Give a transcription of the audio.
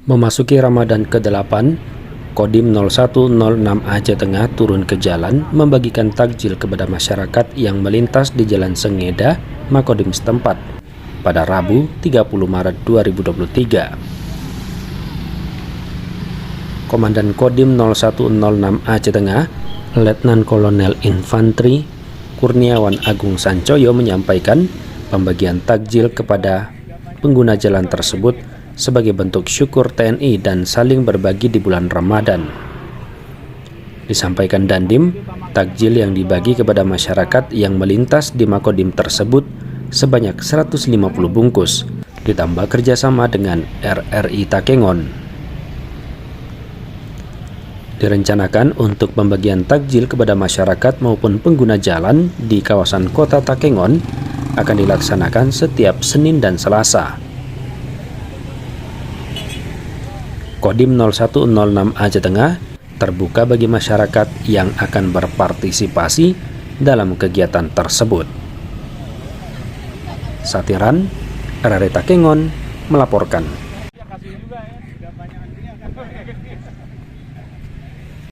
Memasuki Ramadan ke-8, Kodim 0106 Aceh Tengah turun ke jalan membagikan takjil kepada masyarakat yang melintas di Jalan Sengeda, Makodim setempat pada Rabu 30 Maret 2023. Komandan Kodim 0106 Aceh Tengah, Letnan Kolonel Infantri Kurniawan Agung Sancoyo menyampaikan pembagian takjil kepada pengguna jalan tersebut sebagai bentuk syukur TNI dan saling berbagi di bulan Ramadan. Disampaikan Dandim, takjil yang dibagi kepada masyarakat yang melintas di Makodim tersebut sebanyak 150 bungkus, ditambah kerjasama dengan RRI Takengon. Direncanakan untuk pembagian takjil kepada masyarakat maupun pengguna jalan di kawasan kota Takengon akan dilaksanakan setiap Senin dan Selasa. Kodim 0106 Aceh Tengah terbuka bagi masyarakat yang akan berpartisipasi dalam kegiatan tersebut. Satiran, RRI Takengon melaporkan.